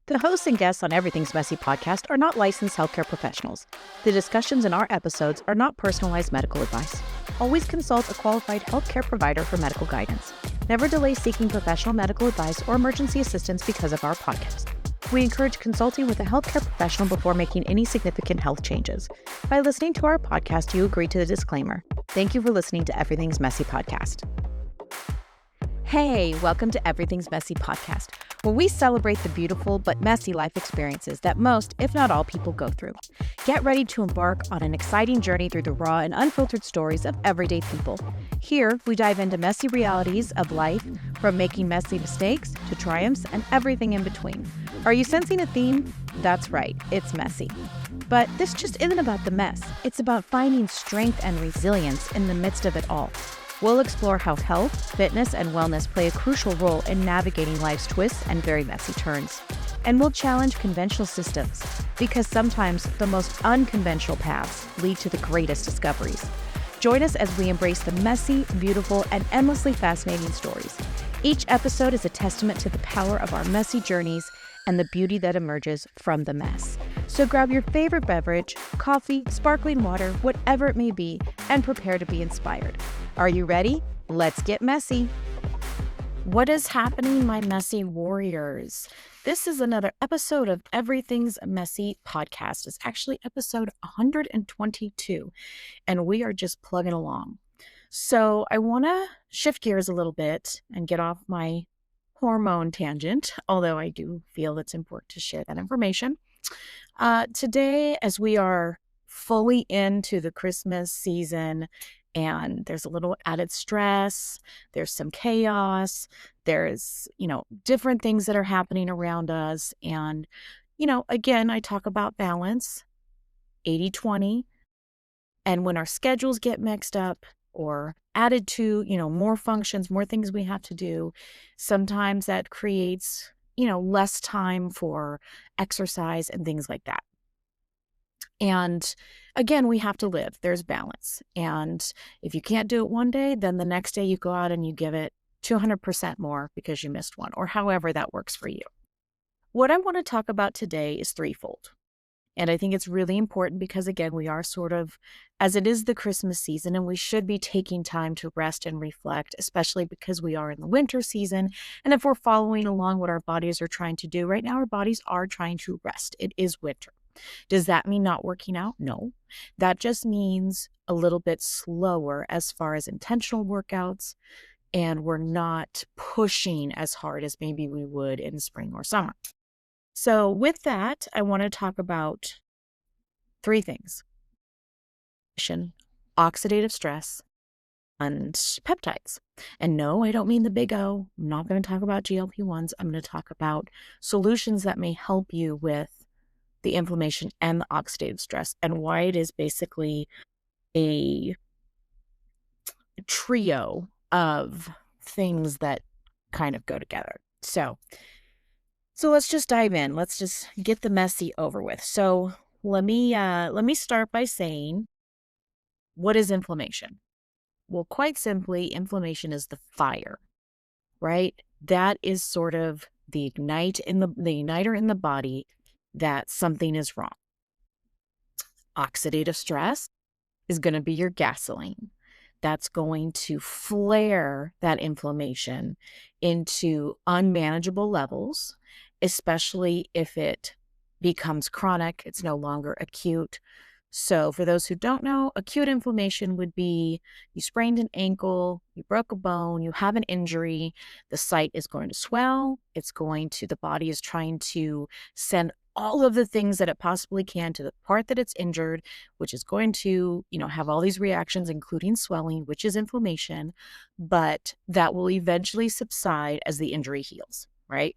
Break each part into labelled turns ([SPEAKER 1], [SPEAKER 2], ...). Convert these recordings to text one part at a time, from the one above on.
[SPEAKER 1] The hosts and guests on Everything's Messy podcast are not licensed healthcare professionals. The discussions in our episodes are not personalized medical advice. Always consult a qualified healthcare provider for medical guidance. Never delay seeking professional medical advice or emergency assistance because of our podcast. We encourage consulting with a healthcare professional before making any significant health changes. By listening to our podcast, you agree to the disclaimer. Thank you for listening to Everything's Messy podcast. Hey, welcome to Everything's Messy podcast, where we celebrate the beautiful but messy life experiences that most, if not all, people go through. Get ready to embark on an exciting journey through the raw and unfiltered stories of everyday people. Here, we dive into messy realities of life, from making messy mistakes to triumphs and everything in between. Are you sensing a theme? That's right, it's messy. But this just isn't about the mess. It's about finding strength and resilience in the midst of it all. We'll explore how health, fitness, and wellness play a crucial role in navigating life's twists and very messy turns. And we'll challenge conventional systems, because sometimes the most unconventional paths lead to the greatest discoveries. Join us as we embrace the messy, beautiful, and endlessly fascinating stories. Each episode is a testament to the power of our messy journeys and the beauty that emerges from the mess. So grab your favorite beverage, coffee, sparkling water, whatever it may be, and prepare to be inspired. Are you ready? Let's get messy. What is happening, my messy warriors? This is another episode of Everything's Messy podcast. It's actually episode 122, and we are just plugging along. So I want to shift gears a little bit and get off my hormone tangent, although I do feel it's important to share that information. Today, as we are fully into the Christmas season, and there's a little added stress, there's some chaos, there's, different things that are happening around us. And, again, I talk about balance, 80-20. And when our schedules get mixed up or added to, more functions, more things we have to do, sometimes that creates, less time for exercise and things like that. And again, we have to live. There's balance. And if you can't do it one day, then the next day you go out and you give it 200% more because you missed one, or however that works for you. What I want to talk about today is threefold. And I think it's really important because, again, we are sort of, as it is the Christmas season, and we should be taking time to rest and reflect, especially because we are in the winter season. And if we're following along what our bodies are trying to do right now, our bodies are trying to rest. It is winter. Does that mean not working out? No. That just means a little bit slower as far as intentional workouts, and we're not pushing as hard as maybe we would in spring or summer. So with that, I want to talk about three things: oxidative stress and peptides. And no, I don't mean the big O. I'm not going to talk about GLP-1s. I'm going to talk about solutions that may help you with the inflammation and the oxidative stress, and why it is basically a trio of things that kind of go together. So let's just dive in. Let's just get the messy over with. So let me start by saying, what is inflammation? Well, quite simply, inflammation is the fire, right? That is sort of the igniter in the body that something is wrong. Oxidative stress is going to be your gasoline. That's going to flare that inflammation into unmanageable levels, especially if it becomes chronic. It's no longer acute. So for those who don't know, acute inflammation would be you sprained an ankle, you broke a bone, you have an injury, the site is going to swell, the body is trying to send all of the things that it possibly can to the part that it's injured, which is going to, have all these reactions, including swelling, which is inflammation, but that will eventually subside as the injury heals, right?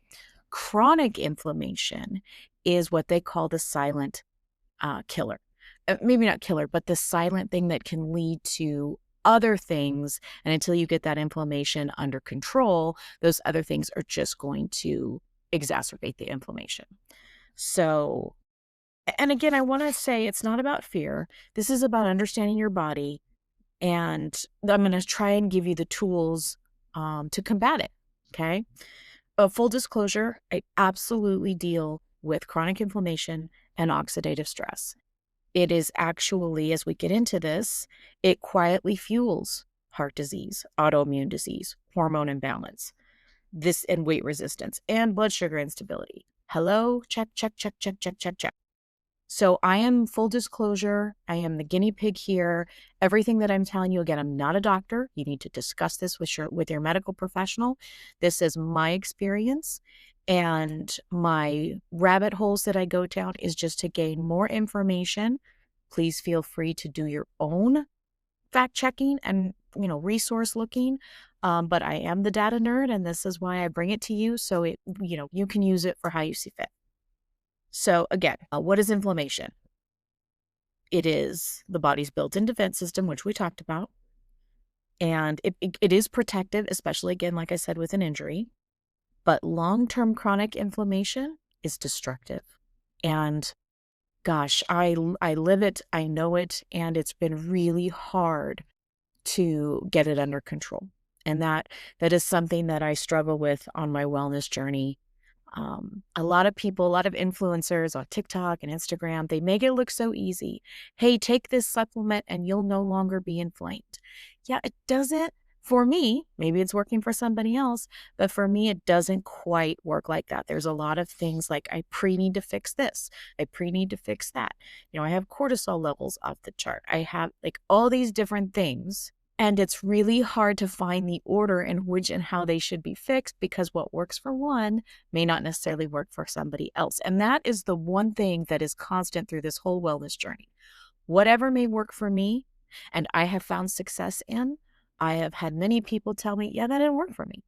[SPEAKER 1] Chronic inflammation is what they call the silent killer. Maybe not killer, but the silent thing that can lead to other things. And until you get that inflammation under control, those other things are just going to exacerbate the inflammation. So, and again, I want to say it's not about fear. This is about understanding your body. And I'm going to try and give you the tools to combat it. Okay. full disclosure, I absolutely deal with chronic inflammation and oxidative stress. It is actually, as we get into this, it quietly fuels heart disease, autoimmune disease, hormone imbalance, this and weight resistance, and blood sugar instability. Hello, check, check, check, check, check, check, check. So I am, full disclosure, I am the guinea pig here. Everything that I'm telling you, again, I'm not a doctor. You need to discuss this with your medical professional. This is my experience, and my rabbit holes that I go down is just to gain more information. Please feel free to do your own fact checking and, resource looking. But I am the data nerd, and this is why I bring it to you, so you can use it for how you see fit. So again, what is inflammation? It is the body's built-in defense system, which we talked about. And it is protective, especially, again, like I said, with an injury. But long-term chronic inflammation is destructive. And gosh, I live it, I know it, and it's been really hard to get it under control. And that is something that I struggle with on my wellness journey. A lot of people, a lot of influencers on TikTok and Instagram, they make it look so easy. Hey, take this supplement and you'll no longer be inflamed. Yeah, it doesn't. For me, maybe it's working for somebody else, but for me, it doesn't quite work like that. There's a lot of things like I need to fix this. I need to fix that. I have cortisol levels off the chart. I have like all these different things. And it's really hard to find the order in which and how they should be fixed, because what works for one may not necessarily work for somebody else. And that is the one thing that is constant through this whole wellness journey. Whatever may work for me, and I have found success in, I have had many people tell me, yeah, that didn't work for me.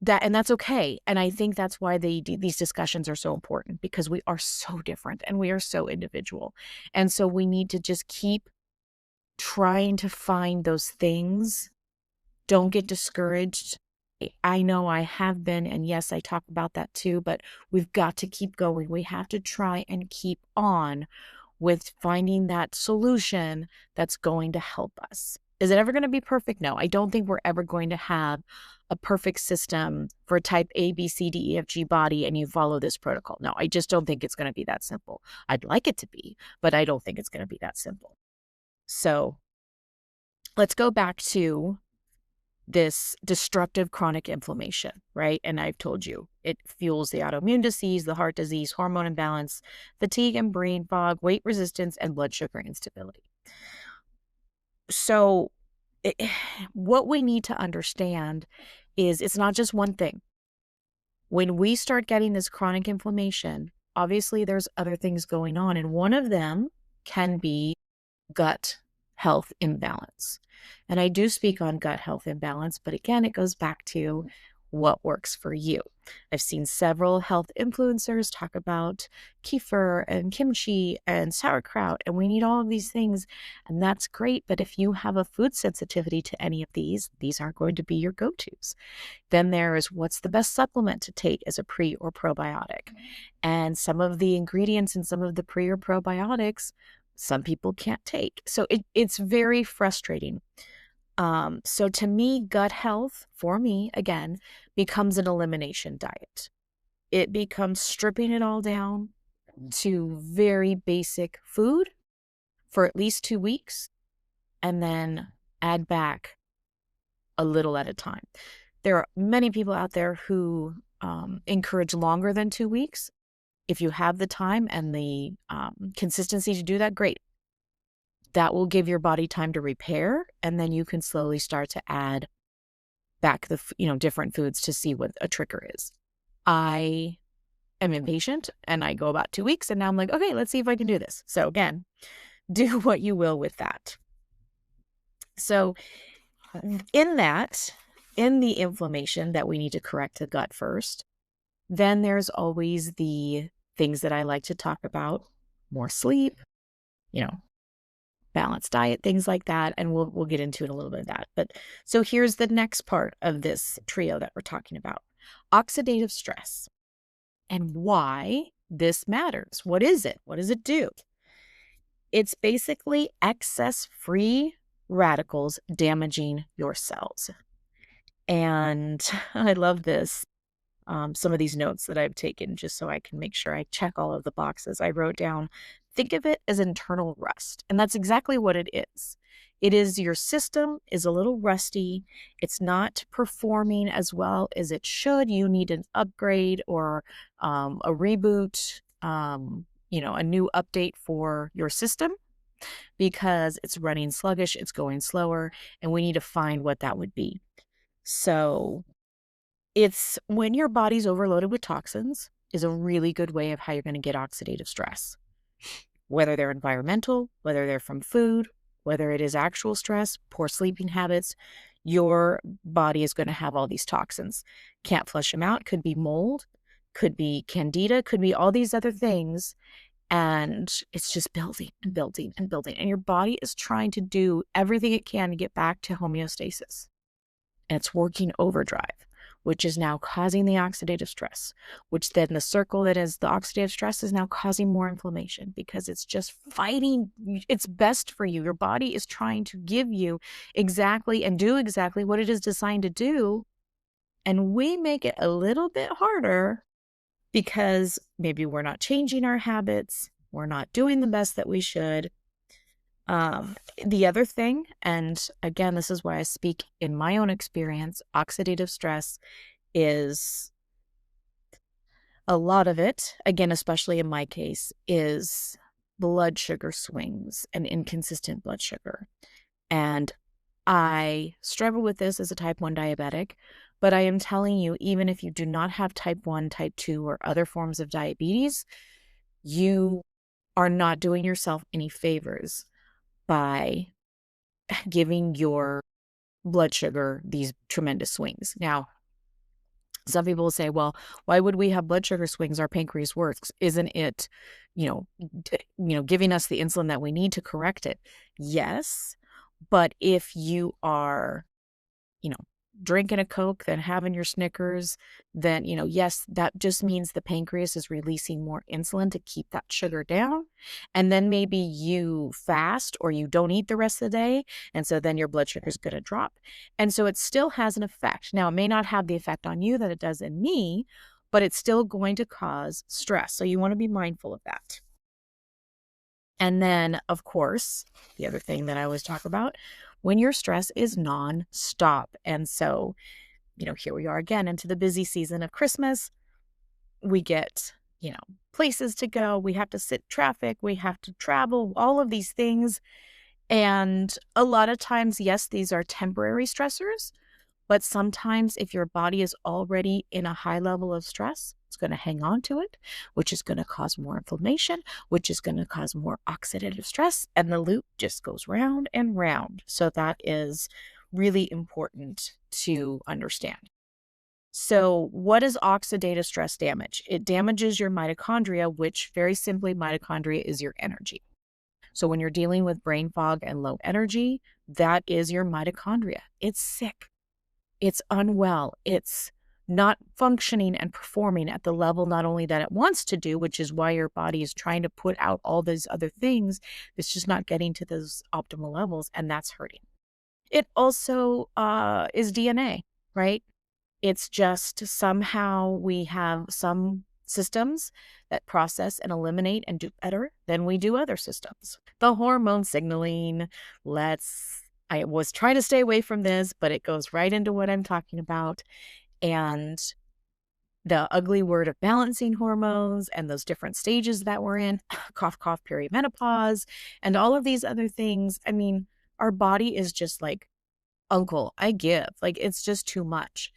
[SPEAKER 1] And that's okay. And I think that's why these discussions are so important, because we are so different and we are so individual. And so we need to just keep trying to find those things. Don't get discouraged. I know I have been, and yes, I talk about that too, but we've got to keep going. We have to try and keep on with finding that solution that's going to help us. Is it ever going to be perfect? No, I don't think we're ever going to have a perfect system for type A, B, C, D, E, F, G body, and you follow this protocol. No, I just don't think it's going to be that simple. I'd like it to be, but I don't think it's going to be that simple. So let's go back to this destructive chronic inflammation, right? And I've told you, it fuels the autoimmune disease, the heart disease, hormone imbalance, fatigue and brain fog, weight resistance, and blood sugar instability. So what we need to understand is it's not just one thing. When we start getting this chronic inflammation, obviously there's other things going on, and one of them can be gut health imbalance. And I do speak on gut health imbalance, but again, it goes back to what works for you. I've seen several health influencers talk about kefir and kimchi and sauerkraut, and we need all of these things, and that's great. But if you have a food sensitivity to any of these aren't going to be your go-tos. Then there is what's the best supplement to take as a pre or probiotic. And some of the ingredients in some of the pre or probiotics, some people can't take. So it's very frustrating. So to me, gut health, for me, again, becomes an elimination diet. It becomes stripping it all down to very basic food for at least 2 weeks, and then add back a little at a time. There are many people out there who encourage longer than 2 weeks. If you have the time and the consistency to do that, great. That will give your body time to repair, and then you can slowly start to add back the different foods to see what a trigger is. I am impatient, and I go about 2 weeks, and now I'm like, okay, let's see if I can do this. So again, do what you will with that. So in the inflammation that we need to correct the gut first, then there's always the things that I like to talk about: more sleep, balanced diet, things like that. And we'll get into it a little bit of that. But so here's the next part of this trio that we're talking about: oxidative stress and why this matters. What is it? What does it do? It's basically excess free radicals damaging your cells. And I love this. some of these notes that I've taken just so I can make sure I check all of the boxes. I wrote down, think of it as internal rust. And that's exactly what it is. It is your system is a little rusty. It's not performing as well as it should. You need an upgrade or a reboot, a new update for your system because it's running sluggish, it's going slower, and we need to find what that would be. So it's when your body's overloaded with toxins is a really good way of how you're going to get oxidative stress. Whether they're environmental, whether they're from food, whether it is actual stress, poor sleeping habits, your body is going to have all these toxins. Can't flush them out. Could be mold, could be candida, could be all these other things. And it's just building and building and building. And your body is trying to do everything it can to get back to homeostasis. And it's working overdrive, which is now causing the oxidative stress, which then the circle that is the oxidative stress is now causing more inflammation because it's just fighting. It's best for you. Your body is trying to give you exactly and do exactly what it is designed to do. And we make it a little bit harder because maybe we're not changing our habits. We're not doing the best that we should. The other thing, and again, this is why I speak in my own experience, oxidative stress is a lot of it, again, especially in my case, is blood sugar swings and inconsistent blood sugar. And I struggle with this as a type 1 diabetic, but I am telling you, even if you do not have type 1, type 2, or other forms of diabetes, you are not doing yourself any favors by giving your blood sugar these tremendous swings. Now, some people will say, well, why would we have blood sugar swings? Our pancreas works. Isn't it, giving us the insulin that we need to correct it? Yes. But if you are, drinking a Coke, then having your Snickers, then, yes, that just means the pancreas is releasing more insulin to keep that sugar down. And then maybe you fast or you don't eat the rest of the day. And so then your blood sugar is going to drop. And so it still has an effect. Now, it may not have the effect on you that it does in me, but it's still going to cause stress. So you want to be mindful of that. And then, of course, the other thing that I always talk about, when your stress is nonstop. And so, here we are again into the busy season of Christmas. We get, places to go. We have to sit in traffic. We have to travel, all of these things. And a lot of times, yes, these are temporary stressors. But sometimes if your body is already in a high level of stress, it's going to hang on to it, which is going to cause more inflammation, which is going to cause more oxidative stress. And the loop just goes round and round. So that is really important to understand. So what is oxidative stress damage? It damages your mitochondria, which very simply, mitochondria is your energy. So when you're dealing with brain fog and low energy, that is your mitochondria. It's sick. It's unwell. It's not functioning and performing at the level not only that it wants to do, which is why your body is trying to put out all these other things. It's just not getting to those optimal levels, and that's hurting. It also is DNA, right? It's just somehow we have some systems that process and eliminate and do better than we do other systems. The hormone signaling, I was trying to stay away from this, but it goes right into what I'm talking about. And the ugly word of balancing hormones and those different stages that we're in, cough, cough, perimenopause, and all of these other things. I mean, our body is just like, uncle, I give. Like, it's just too much.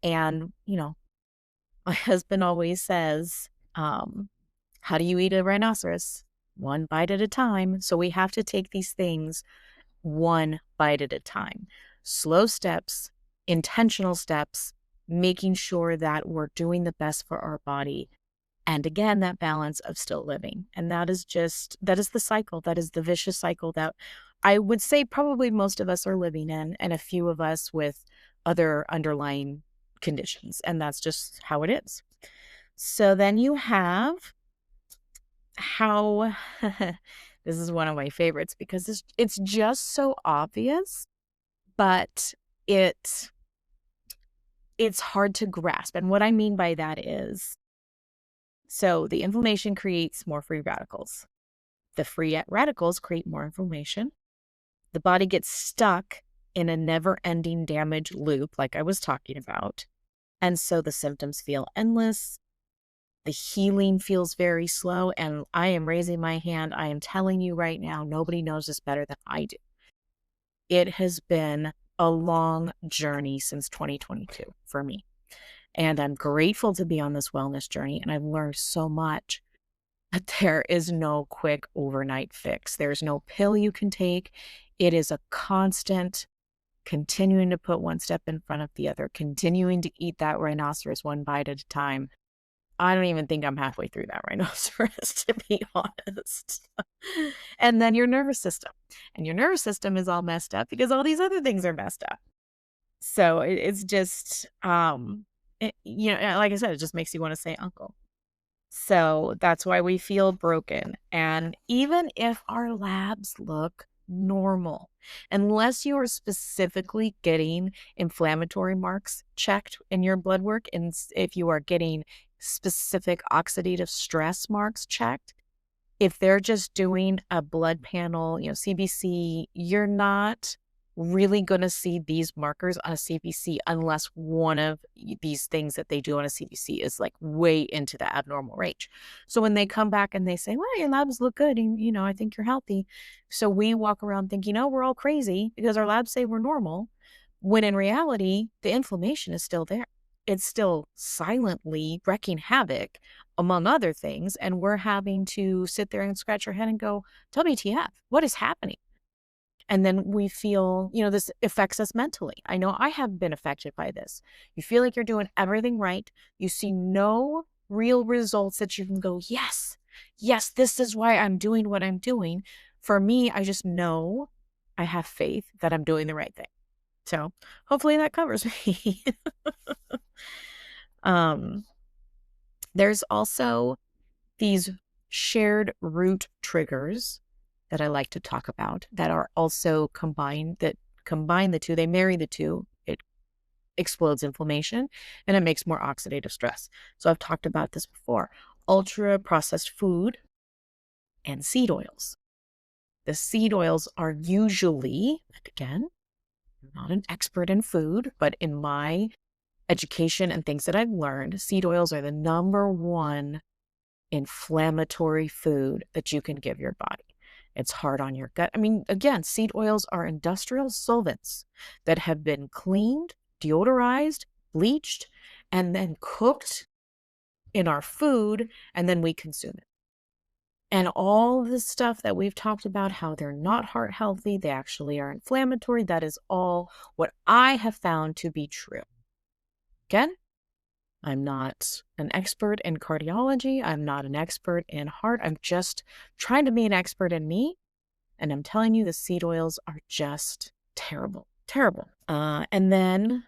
[SPEAKER 1] And, my husband always says, how do you eat a rhinoceros? One bite at a time. So we have to take these things one bite at a time. Slow steps, intentional steps, making sure that we're doing the best for our body. And again, that balance of still living. And that is the cycle. That is the vicious cycle that I would say probably most of us are living in, and a few of us with other underlying conditions. And that's just how it is. So then you have how this is one of my favorites because it's just so obvious, but it it's hard to grasp. And what I mean by that is, so the inflammation creates more free radicals. The free radicals create more inflammation. The body gets stuck in a never-ending damage loop, like I was talking about. And so the symptoms feel endless. The healing feels very slow. And I am raising my hand. I am telling you right now, nobody knows this better than I do. It has been a long journey since 2022 for me. And I'm grateful to be on this wellness journey. And I've learned so much. But there is no quick overnight fix. There's no pill you can take. It is a constant continuing to put one step in front of the other, continuing to eat that rhinoceros one bite at a time. I don't even think I'm halfway through that rhinoceros, to be honest. And then your nervous system. And your nervous system is all messed up because all these other things are messed up. So it's just, like I said, it just makes you want to say uncle. So that's why we feel broken. And even if our labs look normal, unless you are specifically getting inflammatory marks checked in your blood work, and if you are getting specific oxidative stress marks checked, if they're just doing a blood panel, CBC, you're not really going to see these markers on a CBC unless one of these things that they do on a CBC is like way into the abnormal range. So when they come back and they say, well, your labs look good and, I think you're healthy. So we walk around thinking, we're all crazy because our labs say we're normal, when in reality, the inflammation is still there. It's still silently wreaking havoc among other things. And we're having to sit there and scratch our head and go, WTF, what is happening? And then we feel, this affects us mentally. I know I have been affected by this. You feel like you're doing everything right. You see no real results that you can go, yes, this is why I'm doing what I'm doing. For me, I just know I have faith that I'm doing the right thing. So hopefully that covers me. There's also these shared root triggers that I like to talk about that are also combined, that combine the two. They marry the two. It explodes inflammation and it makes more oxidative stress. So I've talked about this before. Ultra processed food and seed oils. The seed oils are usually, again, I'm not an expert in food, but in my education and things that I've learned, seed oils are the number one inflammatory food that you can give your body. It's hard on your gut. I mean, again, seed oils are industrial solvents that have been cleaned, deodorized, bleached, and then cooked in our food, and then we consume it. And all the stuff that we've talked about, how they're not heart healthy, they actually are inflammatory, that is all what I have found to be true. Again, I'm not an expert in cardiology. I'm not an expert in heart. I'm just trying to be an expert in me. And I'm telling you, the seed oils are just terrible, terrible. And then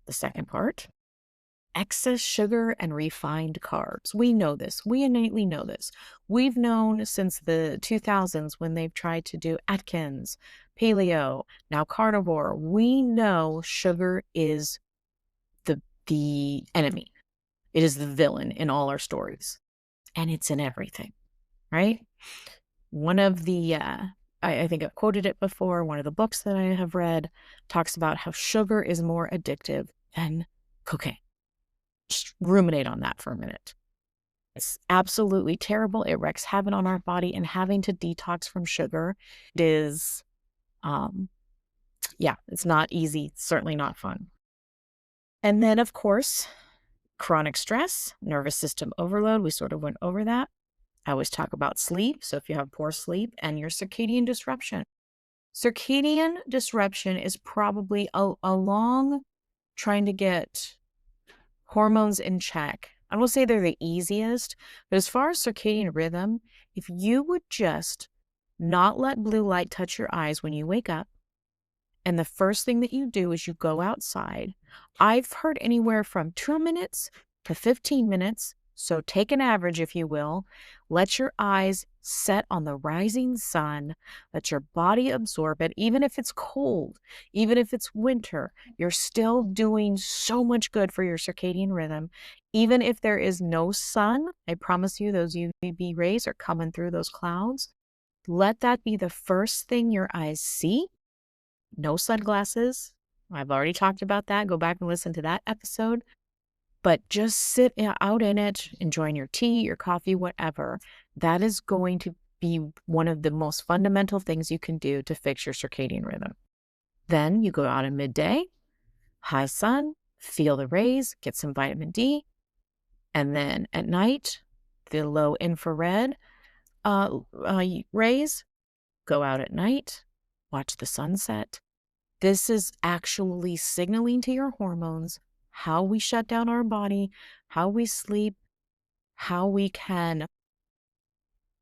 [SPEAKER 1] the second part, excess sugar and refined carbs. We know this. We innately know this. We've known since the 2000s when they've tried to do Atkins, paleo, now carnivore. We know sugar is the enemy. It is the villain in all our stories. And it's in everything, right? One of the, I think I've quoted it before, one of the books that I have read talks about how sugar is more addictive than cocaine. Just ruminate on that for a minute. It's absolutely terrible. It wreaks havoc on our body, and having to detox from sugar is, it's not easy. It's certainly not fun. And then, of course, chronic stress, nervous system overload. We sort of went over that. I always talk about sleep. So if you have poor sleep and your circadian disruption. Circadian disruption is probably along trying to get hormones in check. I won't say they're the easiest, but as far as circadian rhythm, if you would just not let blue light touch your eyes when you wake up, and the first thing that you do is you go outside, I've heard anywhere from 2 minutes to 15 minutes So take an average, if you will. Let your eyes set on the rising sun. Let your body absorb it. Even if it's cold, even if it's winter, you're still doing so much good for your circadian rhythm. Even if there is no sun, I promise you those UVB rays are coming through those clouds. Let that be the first thing your eyes see. No sunglasses. I've already talked about that. Go back and listen to that episode. But just sit out in it, enjoying your tea, your coffee, whatever. That is going to be one of the most fundamental things you can do to fix your circadian rhythm. Then you go out at midday, high sun, feel the rays, get some vitamin D. And then at night, the low infrared rays, go out at night, watch the sunset. This is actually signaling to your hormones how we shut down our body, how we sleep, how we can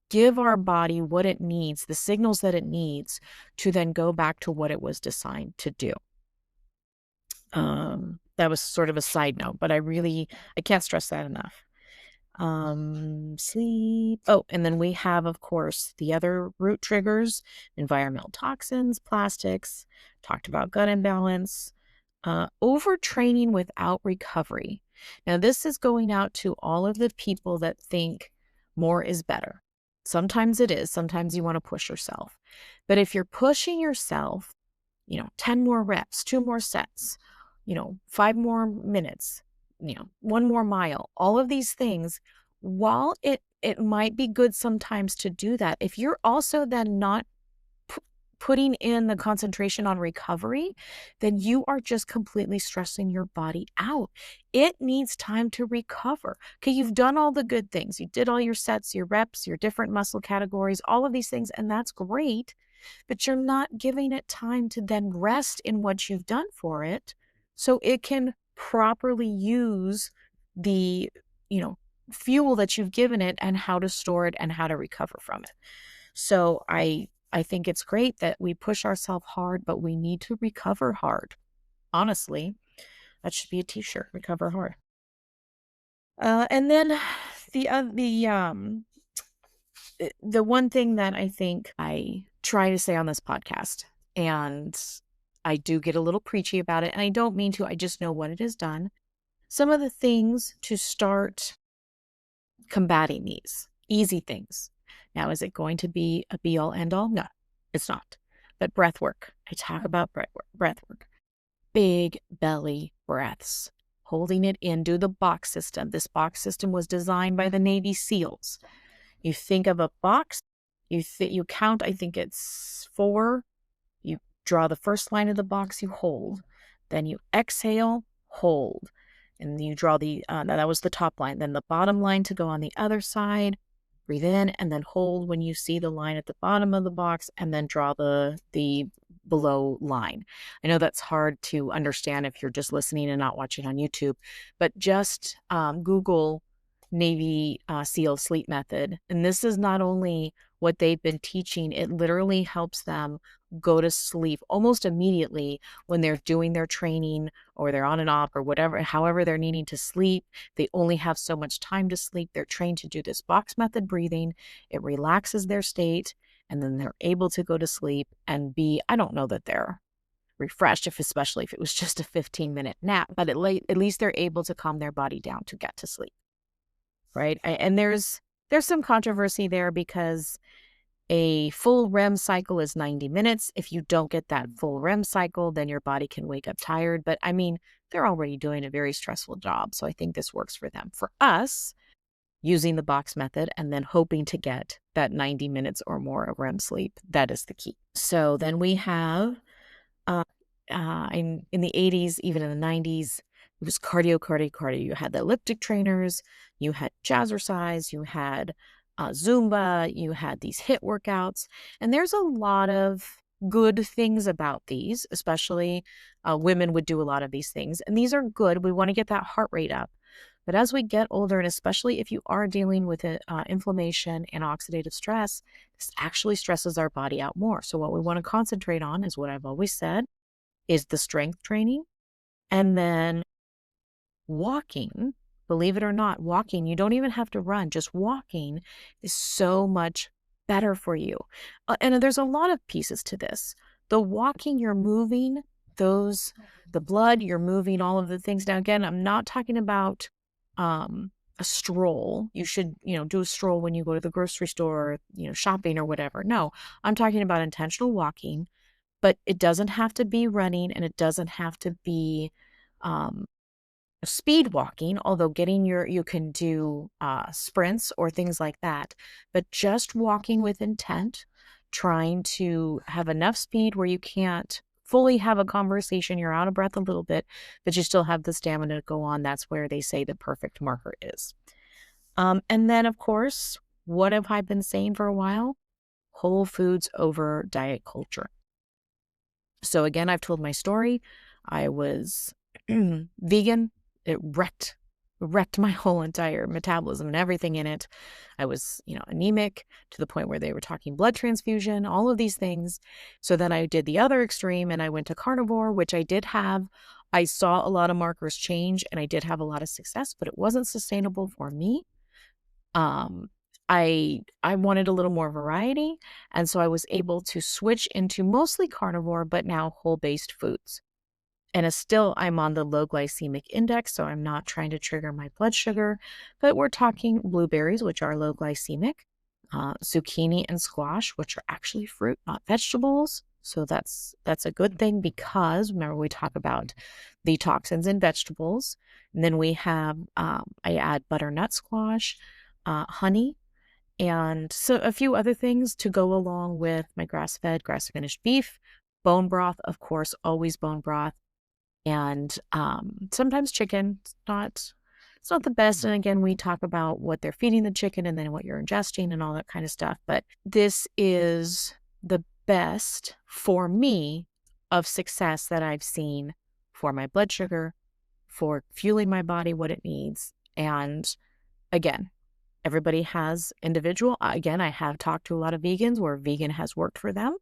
[SPEAKER 1] give our body what it needs, the signals that it needs to then go back to what it was designed to do. That was sort of a side note, but I can't stress that enough. Sleep. Oh, and then we have, of course, the other root triggers, environmental toxins, plastics, talked about gut imbalance, overtraining without recovery. Now, this is going out to all of the people that think more is better. Sometimes it is. Sometimes you want to push yourself. But if you're pushing yourself, 10 more reps, 2 more sets, 5 more minutes, 1 more mile, all of these things, while it might be good sometimes to do that, if you're also then not putting in the concentration on recovery, then you are just completely stressing your body out. It needs time to recover. Okay, you've done all the good things. You did all your sets, your reps, your different muscle categories, all of these things, and that's great, but you're not giving it time to then rest in what you've done for it so it can properly use the, fuel that you've given it and how to store it and how to recover from it. So I think it's great that we push ourselves hard, but we need to recover hard. Honestly, that should be a t-shirt, recover hard. And then the one thing that I think I try to say on this podcast, and I do get a little preachy about it, and I don't mean to, I just know what it has done. Some of the things to start combating these easy things. Now, is it going to be a be-all, end-all? No, it's not. But breath work. I talk about breath work. Big belly breaths. Holding it in. Do the box system. This box system was designed by the Navy SEALs. You think of a box. You count, I think it's 4. You draw the first line of the box, you hold. Then you exhale, hold. And you draw that was the top line. Then the bottom line to go on the other side. Breathe in and then hold when you see the line at the bottom of the box, and then draw the below line. I know that's hard to understand if you're just listening and not watching on YouTube, but just Google Navy SEAL sleep method. And this is not only what they've been teaching, it literally helps them go to sleep almost immediately when they're doing their training or they're on an op or whatever, however they're needing to sleep. They only have so much time to sleep. They're trained to do this box method breathing. It relaxes their state, and then they're able to go to sleep and I don't know that they're refreshed, especially if it was just a 15-minute nap, but at least they're able to calm their body down to get to sleep. Right. And there's some controversy there because a full REM cycle is 90 minutes. If you don't get that full REM cycle, then your body can wake up tired. But I mean, they're already doing a very stressful job. So I think this works for them. For us, using the box method and then hoping to get that 90 minutes or more of REM sleep, that is the key. So then we have, in the 80s, even in the 90s, it was cardio. You had the elliptic trainers, you had jazzercise, you had Zumba, you had these HIIT workouts, and there's a lot of good things about these, especially women would do a lot of these things, and these are good. We want to get that heart rate up. But as we get older, and especially if you are dealing with inflammation and oxidative stress, this actually stresses our body out more. So what we want to concentrate on is what I've always said, is the strength training, and then walking Believe it or not, walking, you don't even have to run. Just walking is so much better for you. And there's a lot of pieces to this. The walking, you're moving the blood, you're moving all of the things. Now, again, I'm not talking about a stroll. You should, do a stroll when you go to the grocery store, shopping or whatever. No, I'm talking about intentional walking, but it doesn't have to be running and it doesn't have to be um, speed walking, although you can do sprints or things like that, but just walking with intent, trying to have enough speed where you can't fully have a conversation, you're out of breath a little bit, but you still have the stamina to go on. That's where they say the perfect marker is. And then, of course, what have I been saying for a while? Whole foods over diet culture. So again, I've told my story. I was vegan. It wrecked my whole entire metabolism and everything in it. I was, anemic to the point where they were talking blood transfusion, all of these things. So then I did the other extreme and I went to carnivore, which I did have. I saw a lot of markers change and I did have a lot of success, but it wasn't sustainable for me. I wanted a little more variety, and so I was able to switch into mostly carnivore, but now whole-based foods. And I'm on the low glycemic index, so I'm not trying to trigger my blood sugar, but we're talking blueberries, which are low glycemic, zucchini and squash, which are actually fruit, not vegetables. So that's a good thing because remember we talk about the toxins in vegetables. And then we have, I add butternut squash, honey, and so a few other things to go along with my grass-fed, grass-finished beef, bone broth, of course, always bone broth, and sometimes chicken. It's not the best. And again, we talk about what they're feeding the chicken and then what you're ingesting and all that kind of stuff. But this is the best for me of success that I've seen for my blood sugar, for fueling my body what it needs. And again, everybody has individual. Again, I have talked to a lot of vegans where vegan has worked for them,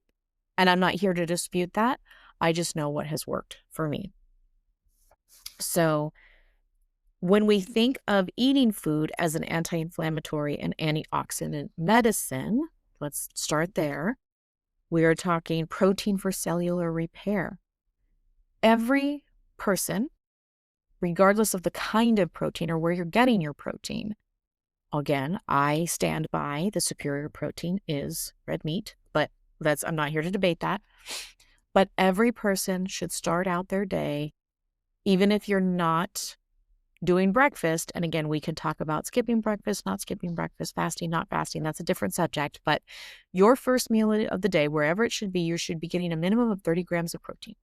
[SPEAKER 1] and I'm not here to dispute that. I just know what has worked for me. So when we think of eating food as an anti-inflammatory and antioxidant medicine, let's start there. We are talking protein for cellular repair. Every person, regardless of the kind of protein or where you're getting your protein, again, I stand by the superior protein is red meat, but I'm not here to debate that. But every person should start out their day, even if you're not doing breakfast. And again, we can talk about skipping breakfast, not skipping breakfast, fasting, not fasting. That's a different subject. But your first meal of the day, wherever it should be, you should be getting a minimum of 30 grams of protein.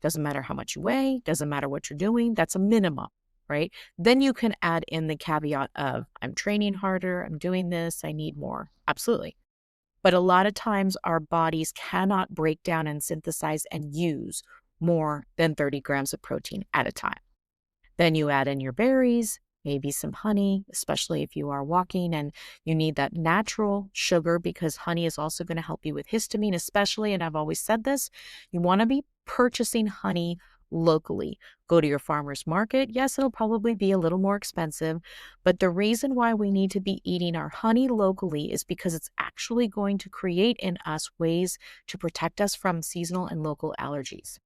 [SPEAKER 1] Doesn't matter how much you weigh, doesn't matter what you're doing. That's a minimum. Right? Then you can add in the caveat of, I'm training harder, I'm doing this, I need more. Absolutely. But a lot of times our bodies cannot break down and synthesize and use more than 30 grams of protein at a time. Then you add in your berries, maybe some honey, especially if you are walking and you need that natural sugar because honey is also going to help you with histamine, especially, and I've always said this, you want to be purchasing honey locally. Go to your farmer's market. Yes, it'll probably be a little more expensive, but the reason why we need to be eating our honey locally is because it's actually going to create in us ways to protect us from seasonal and local allergies.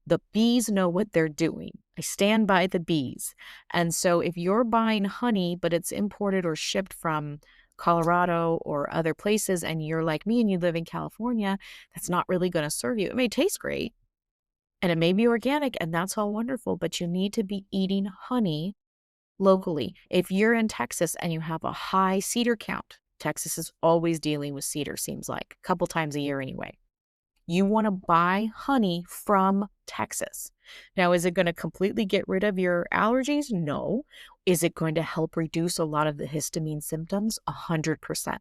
[SPEAKER 1] The bees know what they're doing. I stand by the bees. And so if you're buying honey, but it's imported or shipped from Colorado or other places, and you're like me and you live in California, that's not really going to serve you. It may taste great and it may be organic, and that's all wonderful, but you need to be eating honey locally. If you're in Texas and you have a high cedar count, Texas is always dealing with cedar, seems like a couple times a year anyway. You want to buy honey from Texas. Now, is it going to completely get rid of your allergies? No. Is it going to help reduce a lot of the histamine symptoms? 100%.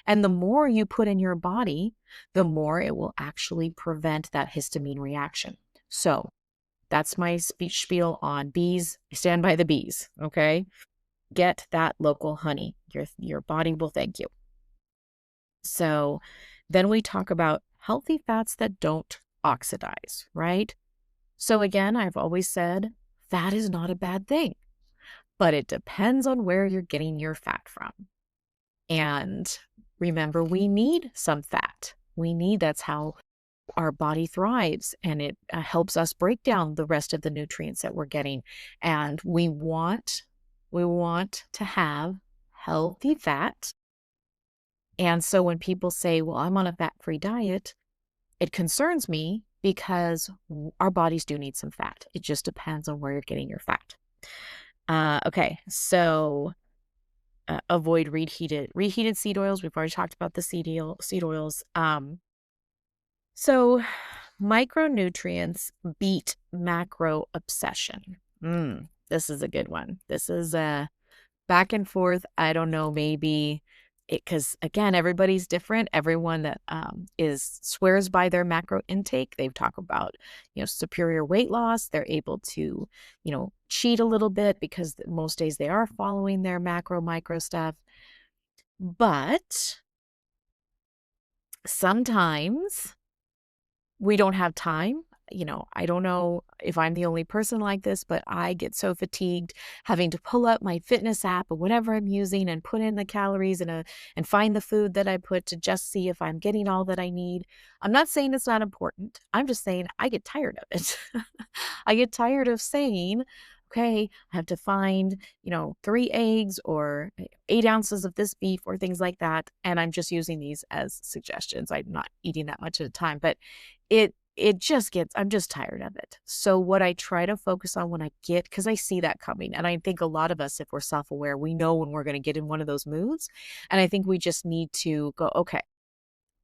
[SPEAKER 1] And the more you put in your body, the more it will actually prevent that histamine reaction. So that's my speech spiel on bees. I stand by the bees, okay? Get that local honey. Your body will thank you. So then we talk about healthy fats that don't oxidize, right? So again, I've always said fat is not a bad thing.
[SPEAKER 2] but it depends on where you're getting your fat from. And remember, we need some fat. That's how our body thrives, and it helps us break down the rest of the nutrients that we're getting. And we want to have healthy fat. And so when people say, well, I'm on a fat-free diet, it concerns me because our bodies do need some fat. It just depends on where you're getting your fat. Okay, so avoid reheated seed oils. We've already talked about the seed oils. So micronutrients beat macro obsession. This is a good one. This is a back and forth. I don't know, maybe because again, everybody's different. Everyone that is swears by their macro intake. They've talked about, superior weight loss. They're able to, cheat a little bit because most days they are following their macro micro stuff. But sometimes we don't have time. I don't know if I'm the only person like this, but I get so fatigued having to pull up my fitness app or whatever I'm using and put in the calories and find the food that I put to just see if I'm getting all that I need. I'm not saying it's not important. I'm just saying I get tired of it. I get tired of saying, okay, I have to find, 3 eggs or 8 ounces of this beef or things like that. And I'm just using these as suggestions. I'm not eating that much at a time, but I'm just tired of it. So what I try to focus on because I see that coming. And I think a lot of us, if we're self-aware, we know when we're going to get in one of those moods. And I think we just need to go, okay,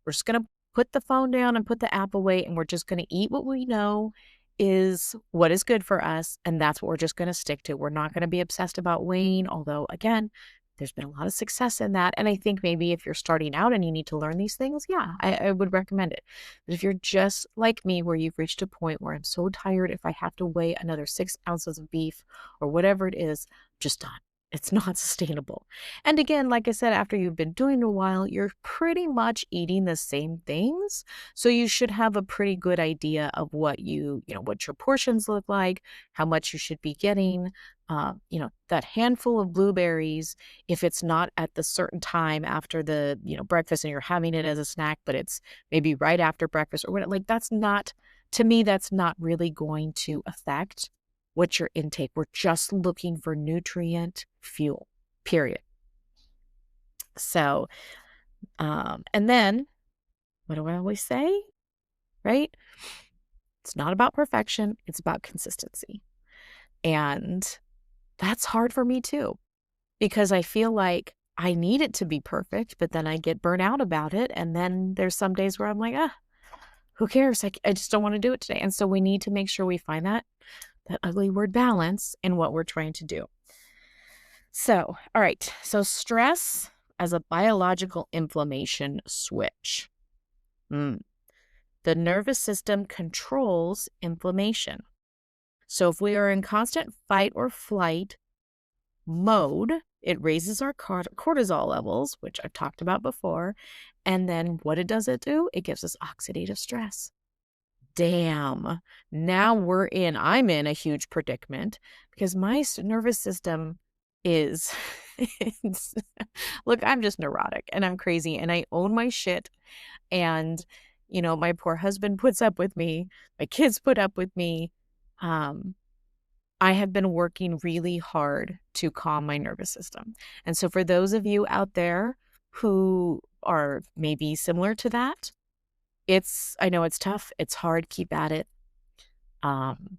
[SPEAKER 2] we're just going to put the phone down and put the app away, and we're just going to eat what we know is what is good for us. And that's what we're just going to stick to. We're not going to be obsessed about weighing, although again, there's been a lot of success in that. And I think maybe if you're starting out and you need to learn these things, yeah, I would recommend it. But if you're just like me, where you've reached a point where I'm so tired, if I have to weigh another 6 ounces of beef or whatever it is, just done. It's not sustainable. And again, like I said, after you've been doing it a while, you're pretty much eating the same things. So you should have a pretty good idea of what what your portions look like, how much you should be getting. That handful of blueberries, if it's not at the certain time after the, breakfast and you're having it as a snack, but it's maybe right after breakfast or what, like to me, that's not really going to affect what's your intake. We're just looking for nutrient fuel, period. So, and then what do I always say? Right? It's not about perfection. It's about consistency. And that's hard for me too, because I feel like I need it to be perfect, but then I get burnt out about it. And then there's some days where I'm like, who cares? I just don't want to do it today. And so we need to make sure we find that ugly word balance in what we're trying to do. So, all right. So stress as a biological inflammation switch. The nervous system controls inflammation. So if we are in constant fight or flight mode, it raises our cortisol levels, which I've talked about before. And then what does it do? It gives us oxidative stress. Damn. Now I'm in a huge predicament because my nervous system is, look, I'm just neurotic and I'm crazy and I own my shit. And, my poor husband puts up with me. My kids put up with me. I have been working really hard to calm my nervous system. And so for those of you out there who are maybe similar to that, I know it's tough. It's hard. Keep at it. And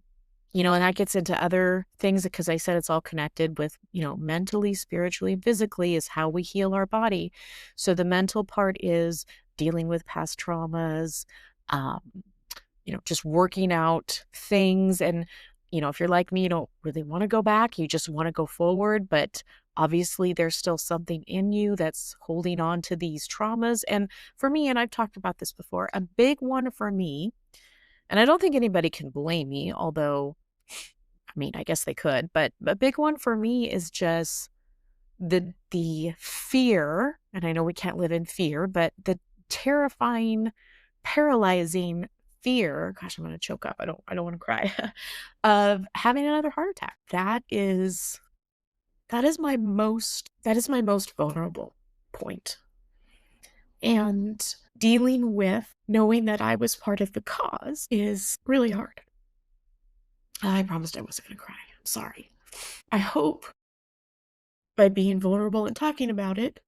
[SPEAKER 2] that gets into other things because I said it's all connected with, mentally, spiritually, physically is how we heal our body. So the mental part is dealing with past traumas, just working out things. And, if you're like me, you don't really want to go back. You just want to go forward. But obviously there's still something in you that's holding on to these traumas. And for me, and I've talked about this before, a big one for me, and I don't think anybody can blame me, although, I guess they could, but a big one for me is just the fear, and I know we can't live in fear, but the terrifying, paralyzing fear, gosh, I'm going to choke up. I don't want to cry, of having another heart attack. That is That is my most vulnerable point. And dealing with knowing that I was part of the cause is really hard. I promised I wasn't going to cry. I'm sorry. I hope by being vulnerable and talking about it,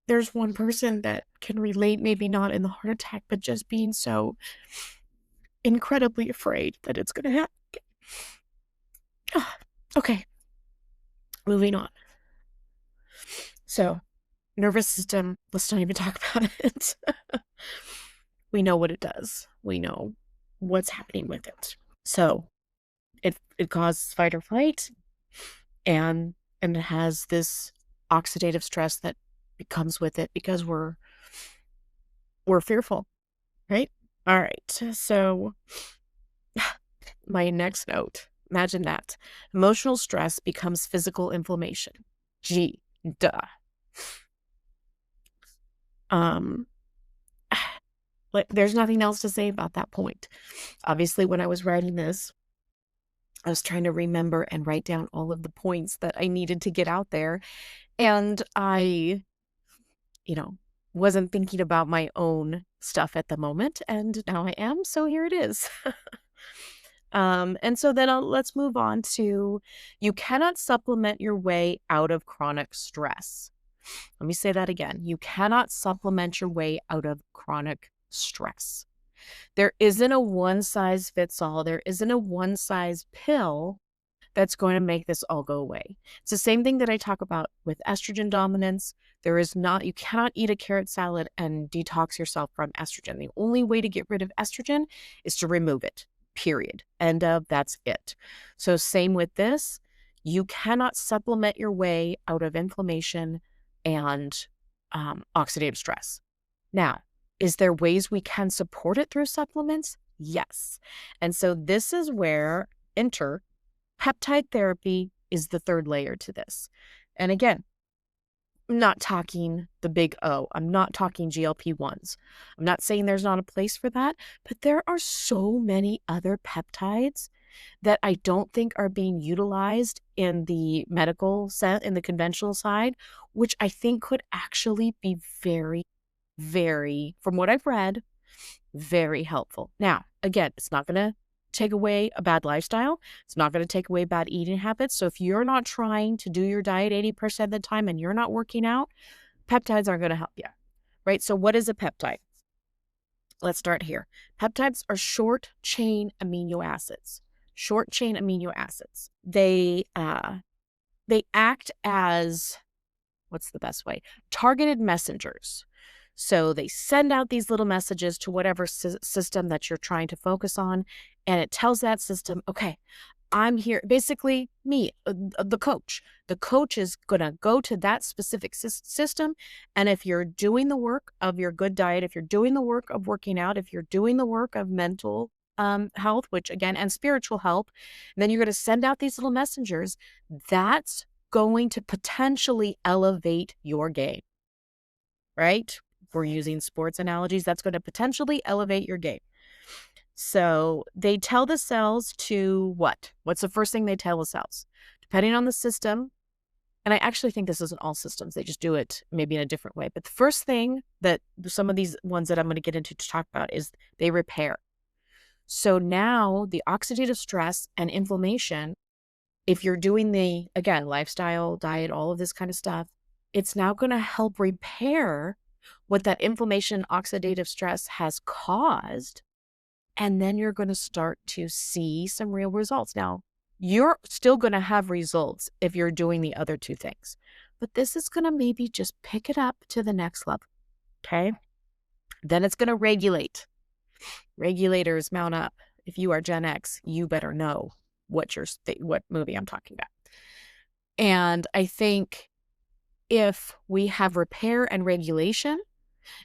[SPEAKER 2] there's one person that can relate, maybe not in the heart attack, but just being so incredibly afraid that it's going to happen. Okay, moving on. So, nervous system, let's not even talk about it. We know what it does. We know what's happening with it. So, it causes fight or flight, and it has this oxidative stress that comes with it because we're fearful, right? All right. So, my next note, imagine that. Emotional stress becomes physical inflammation. Gee, duh. There's nothing else to say about that point. Obviously, when I was writing this, I was trying to remember and write down all of the points that I needed to get out there. And I, wasn't thinking about my own stuff at the moment. And now I am. So here it is. And so then let's move on to, you cannot supplement your way out of chronic stress. Let me say that again. You cannot supplement your way out of chronic stress. There isn't a one size fits all. There isn't a one size pill that's going to make this all go away. It's the same thing that I talk about with estrogen dominance. You cannot eat a carrot salad and detox yourself from estrogen. The only way to get rid of estrogen is to remove it, period. End of, that's it. So same with this. You cannot supplement your way out of inflammation and oxidative stress. Now, is there ways we can support it through supplements? Yes. And so this is where peptide therapy is the third layer to this. And again, I'm not talking the big O. I'm not talking GLP-1s. I'm not saying there's not a place for that, but there are so many other peptides that I don't think are being utilized in the medical set, in the conventional side, which I think could actually be very, very, from what I've read, very helpful. Now, again, it's not going to take away a bad lifestyle. It's not going to take away bad eating habits. So if you're not trying to do your diet 80% of the time and you're not working out, peptides aren't going to help you, right? So what is a peptide? Let's start here. Peptides are short chain amino acids. Short chain amino acids. They act as, what's the best way? Targeted messengers. So they send out these little messages to whatever system that you're trying to focus on, and it tells that system, okay, I'm here. Basically, me, the coach. The coach is going to go to that specific system, and if you're doing the work of your good diet, if you're doing the work of working out, if you're doing the work of mental health, which again, and spiritual health, then you're going to send out these little messengers. That's going to potentially elevate your game, right? We're using sports analogies. That's going to potentially elevate your game. So they tell the cells to what? What's the first thing they tell the cells? Depending on the system, and I actually think this isn't all systems. They just do it maybe in a different way. But the first thing that some of these ones that I'm going to get into to talk about is they repair. So now the oxidative stress and inflammation, if you're doing the, again, lifestyle, diet, all of this kind of stuff, it's now going to help repair what that inflammation, oxidative stress has caused. And then you're going to start to see some real results. Now, you're still going to have results if you're doing the other two things, but this is going to maybe just pick it up to the next level. Okay. Then it's going to regulate. Regulators mount up. If you are Gen X, you better know what movie I'm talking about. And I think if we have repair and regulation,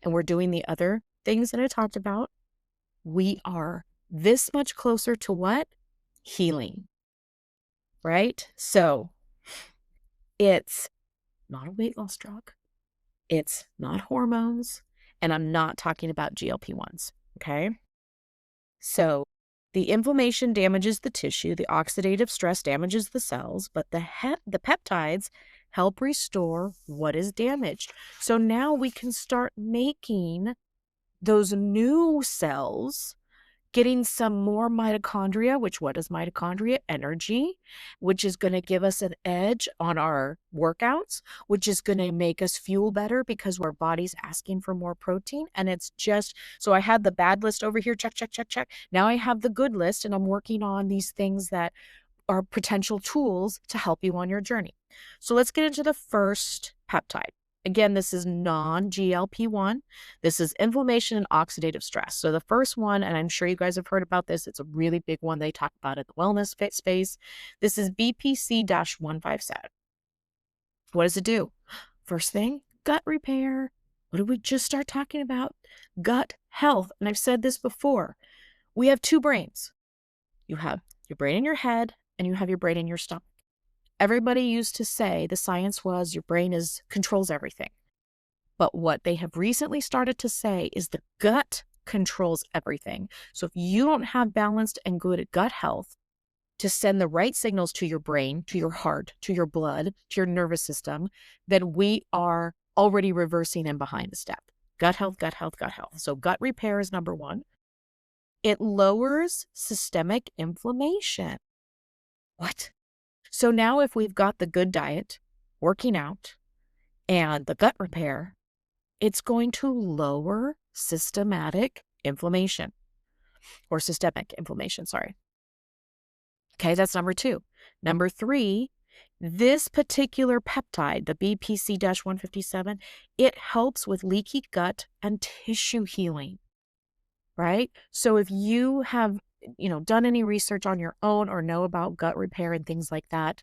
[SPEAKER 2] and we're doing the other things that I talked about, we are this much closer to what? Healing, right? So it's not a weight loss drug. It's not hormones. And I'm not talking about GLP-1s, okay? So The inflammation damages the tissue, the oxidative stress damages the cells, but the peptides help restore what is damaged. So now we can start making those new cells, getting some more mitochondria, which what is mitochondria? Energy, which is going to give us an edge on our workouts, which is going to make us fuel better because our body's asking for more protein. And it's just, so I had the bad list over here, check, check, check, check. Now I have the good list, and I'm working on these things that are potential tools to help you on your journey. So let's get into the first peptide. Again, this is non-GLP-1. This is inflammation and oxidative stress. So the first one, and I'm sure you guys have heard about this, it's a really big one they talk about in the wellness space. This is BPC-157. What does it do? First thing, gut repair. What did we just start talking about? Gut health. And I've said this before. We have two brains. You have your brain in your head, and you have your brain in your stomach. Everybody used to say the science was your brain controls everything. But what they have recently started to say is the gut controls everything. So if you don't have balanced and good gut health to send the right signals to your brain, to your heart, to your blood, to your nervous system, then we are already reversing and behind a step. Gut health, gut health, gut health. So gut repair is number one. It lowers systemic inflammation. What? So now if we've got the good diet, working out, and the gut repair, it's going to lower systemic inflammation. Sorry. Okay, that's number two. Number three, this particular peptide, the BPC-157, it helps with leaky gut and tissue healing, right? So if you have done any research on your own or know about gut repair and things like that,